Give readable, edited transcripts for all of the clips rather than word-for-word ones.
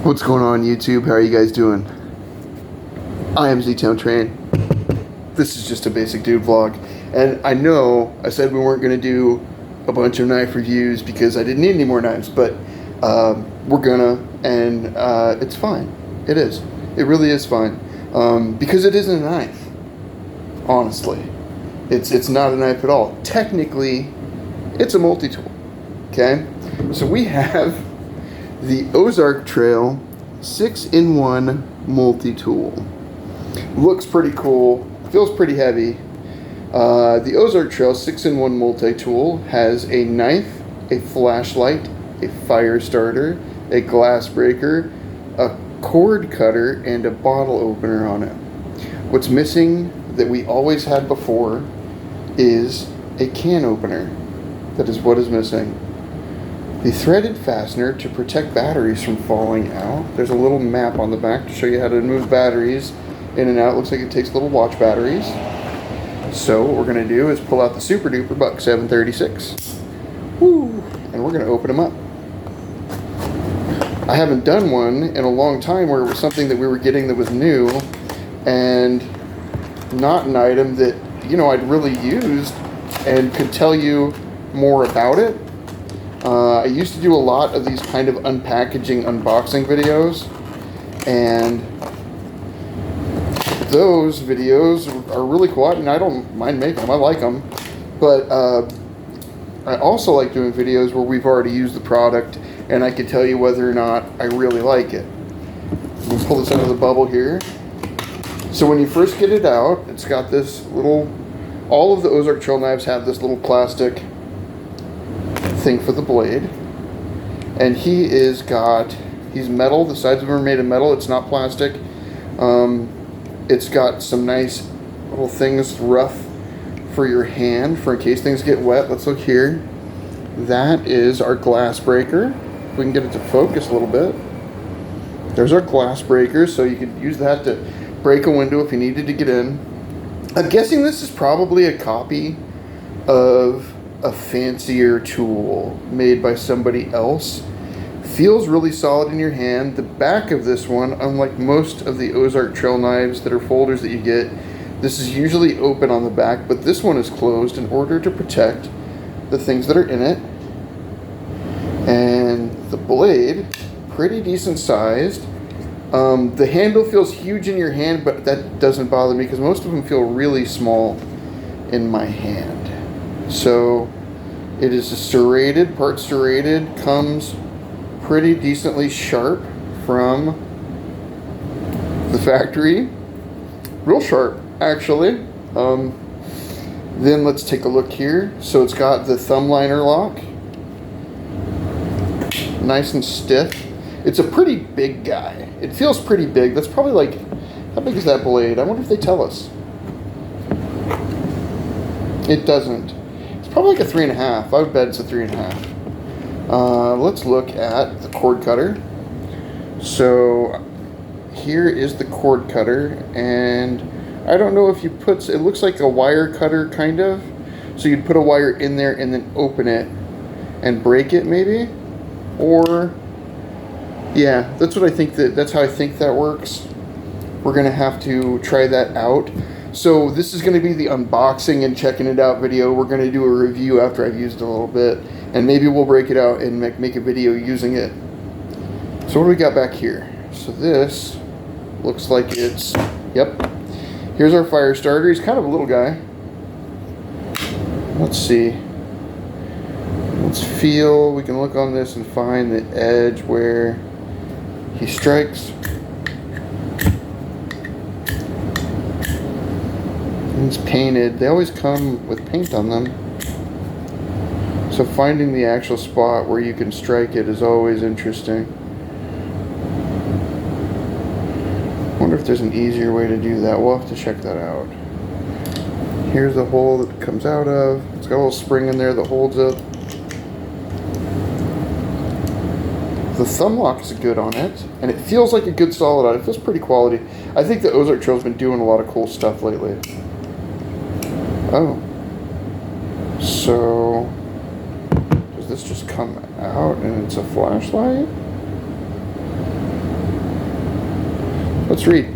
What's going on YouTube? How are you guys doing? I am Z-Town Train. This is just a basic dude vlog. And I know I said we weren't going to do a bunch of knife reviews because I didn't need any more knives, but we're gonna, and it's fine. It is. It really is fine. Because it isn't a knife. Honestly. It's not a knife at all. Technically, it's a multi-tool. Okay? So we have the Ozark Trail 6-in-1 multi-tool. Looks pretty cool. Feels pretty heavy. The Ozark Trail 6-in-1 multi-tool has a knife, a flashlight, a fire starter, a glass breaker, a cord cutter, and a bottle opener on it. What's missing that we always had before is a can opener. That is what is missing. The threaded fastener to protect batteries from falling out. There's a little map on the back to show you how to move batteries in and out. Looks like it takes little watch batteries. So what we're going to do is pull out the Super Duper Buck 736. Woo! And we're going to open them up. I haven't done one in a long time where it was something that we were getting that was new and not an item that, you know, I'd really used and could tell you more about it. I used to do a lot of these kind of unpackaging, unboxing videos, and those videos are really cool. I mean, I don't mind making them. I like them. But I also like doing videos where we've already used the product and I can tell you whether or not I really like it. We'll pull this out of the bubble here. So when you first get it out, it's got this little, all of the Ozark Trail knives have this little plastic thing for the blade. And he's metal. The sides of them are made of metal. It's not plastic. It's got some nice little things rough for your hand for in case things get wet. Let's look here. That is our glass breaker. If we can get it to focus a little bit. There's our glass breaker, so you could use that to break a window if you needed to get in. I'm guessing this is probably a copy of a fancier tool made by somebody else. Feels really solid in your hand. The back of this one, unlike most of the Ozark Trail knives that are folders that you get, this is usually open on the back, but this one is closed in order to protect the things that are in it. And the blade, pretty decent sized. The handle feels huge in your hand, but that doesn't bother me because most of them feel really small in my hand. So it is a serrated, part serrated, comes pretty decently sharp from the factory. Real sharp, actually. Then let's take a look here. So it's got the thumb liner lock. Nice and stiff. It's a pretty big guy. It feels pretty big. That's probably like, how big is that blade? I wonder if they tell us. It doesn't. It's probably like a 3.5. I would bet it's a 3.5. Let's look at the cord cutter. So here is the cord cutter, and I don't know if you put, it looks like a wire cutter kind of. So you'd put a wire in there and then open it and break it maybe? Or, yeah, that's what I think, that's how I think that works. We're gonna have to try that out. So this is gonna be the unboxing and checking it out video. We're gonna do a review after I've used it a little bit, and maybe we'll break it out and make a video using it. So what do we got back here? So this looks like it's, yep. Here's our fire starter. He's kind of a little guy. Let's see. Let's feel, we can look on this and find the edge where he strikes. It's painted. They always come with paint on them. So finding the actual spot where you can strike it is always interesting. I wonder if there's an easier way to do that. We'll have to check that out. Here's the hole that it comes out of. It's got a little spring in there that holds it. The thumb lock is good on it, and it feels like a good solid on it. It feels pretty quality. I think the Ozark Trail's been doing a lot of cool stuff lately. Oh. So, does this just come out and it's a flashlight? Let's read.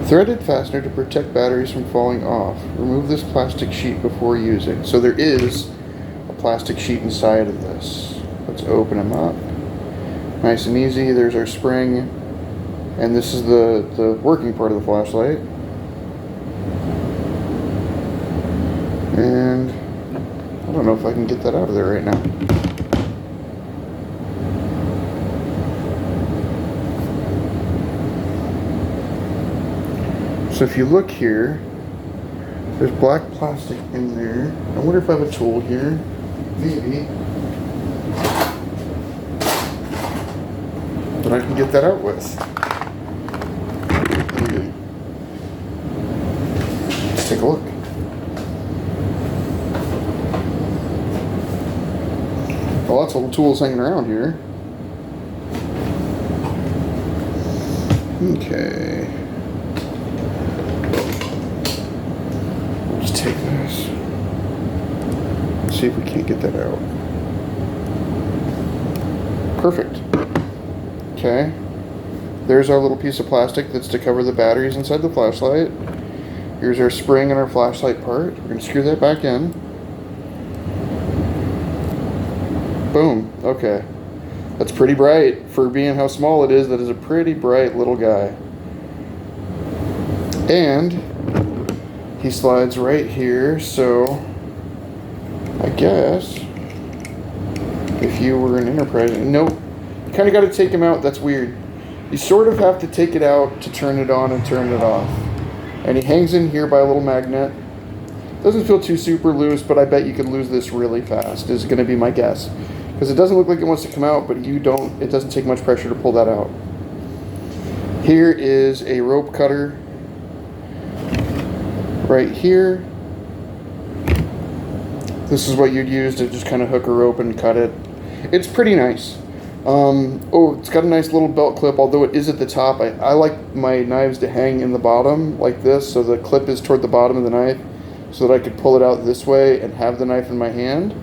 Threaded fastener to protect batteries from falling off. Remove this plastic sheet before using. So there is a plastic sheet inside of this. Let's open them up. Nice and easy. There's our spring. And this is the working part of the flashlight. And I don't know if I can get that out of there right now. So if you look here, there's black plastic in there. I wonder if I have a tool here. Maybe. But I can get that out with. Let's take a look. Well, lots of tools hanging around here. Okay. We'll just take this. Let's see if we can't get that out. Perfect. Okay. There's our little piece of plastic that's to cover the batteries inside the flashlight. Here's our spring and our flashlight part. We're going to screw that back in. Boom. Okay. That's pretty bright. For being how small it is, that is a pretty bright little guy. And he slides right here, so I guess if you were an enterprise, nope. You kind of got to take him out. That's weird. You sort of have to take it out to turn it on and turn it off. And he hangs in here by a little magnet. Doesn't feel too super loose, but I bet you could lose this really fast, is going to be my guess. Because it doesn't look like it wants to come out, but it doesn't take much pressure to pull that out. Here is a rope cutter right here. This is what you'd use to just kind of hook a rope and cut it. It's pretty nice. Oh, it's got a nice little belt clip, although it is at the top. I like my knives to hang in the bottom like this, so the clip is toward the bottom of the knife, so that I could pull it out this way and have the knife in my hand.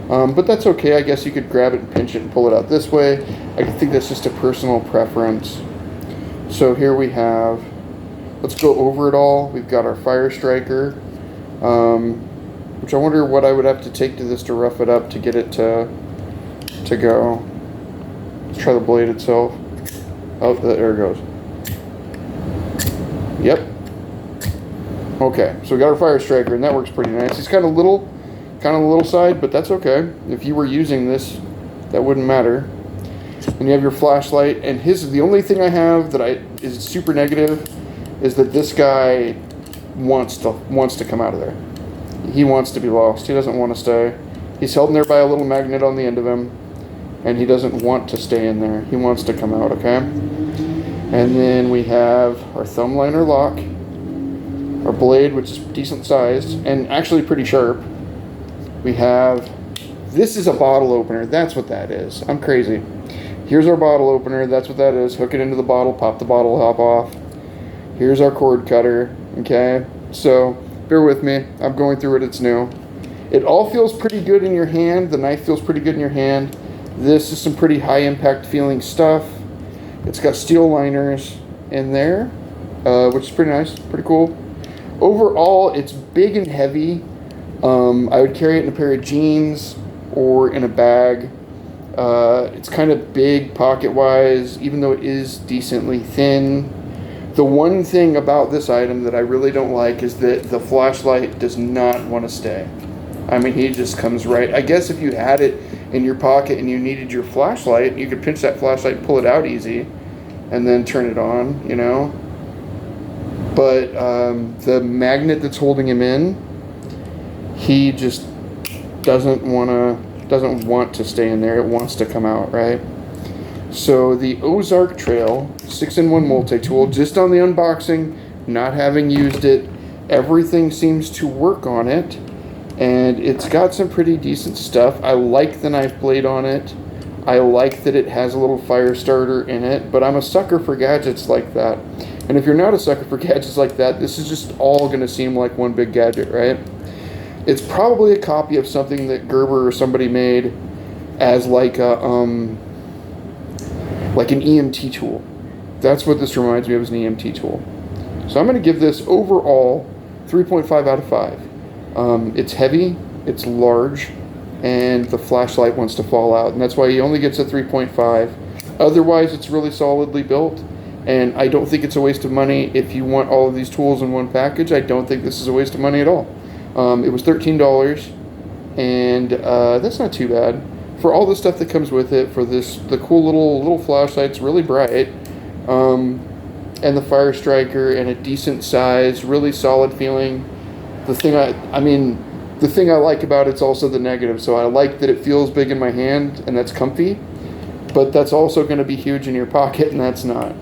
But that's okay. I guess you could grab it and pinch it and pull it out this way. I think that's just a personal preference. So here we have, let's go over it all. We've got our fire striker, which I wonder what I would have to take to this to rough it up to get it to go. Let's try the blade itself. Oh, there it goes. Yep. Okay, so we got our fire striker, and that works pretty nice. He's kind of little on the little side, but that's okay. If you were using this, that wouldn't matter. And you have your flashlight, and the only thing I have that is super negative is that this guy wants to come out of there. He wants to be lost. He doesn't want to stay. He's held in there by a little magnet on the end of him, and he doesn't want to stay in there. He wants to come out, okay? And then we have our thumb liner lock, our blade, which is decent sized and actually pretty sharp. We have, this is a bottle opener. That's what that is. I'm crazy. Here's our bottle opener. That's what that is. Hook it into the bottle, pop the bottle top off. Here's our cord cutter, okay? So bear with me. I'm going through it. It's new. It all feels pretty good in your hand. The knife feels pretty good in your hand. This is some pretty high impact feeling stuff. It's got steel liners in there, which is pretty nice, pretty cool. Overall, it's big and heavy. I would carry it in a pair of jeans or in a bag. It's kind of big pocket-wise, even though it is decently thin. The one thing about this item that I really don't like is that the flashlight does not want to stay. I mean, he just comes right. I guess if you had it in your pocket and you needed your flashlight, you could pinch that flashlight and pull it out easy and then turn it on, you know. But the magnet that's holding him in, he just doesn't want to stay in there. It wants to come out, right? So the Ozark Trail 6-in-1 multi-tool, just on the unboxing, not having used it, everything seems to work on it, and it's got some pretty decent stuff. I like the knife blade on it. I like that it has a little fire starter in it, but I'm a sucker for gadgets like that. And if you're not a sucker for gadgets like that, this is just all going to seem like one big gadget, right? It's probably a copy of something that Gerber or somebody made as like a like an EMT tool. That's what this reminds me of, as an EMT tool. So I'm going to give this overall 3.5 out of 5. It's heavy, it's large, and the flashlight wants to fall out, and that's why he only gets a 3.5. Otherwise, it's really solidly built, and I don't think it's a waste of money. If you want all of these tools in one package, I don't think this is a waste of money at all. It was $13, and that's not too bad for all the stuff that comes with it. For the cool little flashlight's really bright, and the fire striker, and a decent size, really solid feeling. The thing I like about it's also the negative. So I like that it feels big in my hand, and that's comfy, but that's also going to be huge in your pocket, and that's not.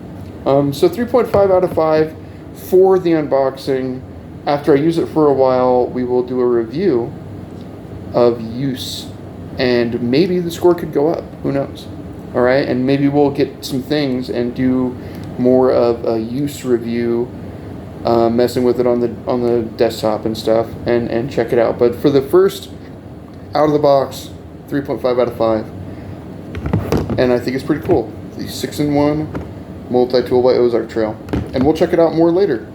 So 3.5 out of 5 for the unboxing. After I use it for a while, we will do a review of use, and maybe the score could go up. Who knows? All right, and maybe we'll get some things and do more of a use review, messing with it on the desktop and stuff, and check it out. But for the first out of the box, 3.5 out of 5, and I think it's pretty cool. The 6-in-1 Multitool by Ozark Trail, and we'll check it out more later.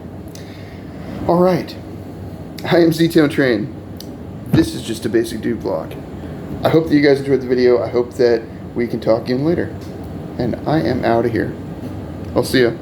All right, I am Z-Town Train. This is just a basic dude vlog. I hope that you guys enjoyed the video. I hope that we can talk again later, and I am out of here. I'll see ya.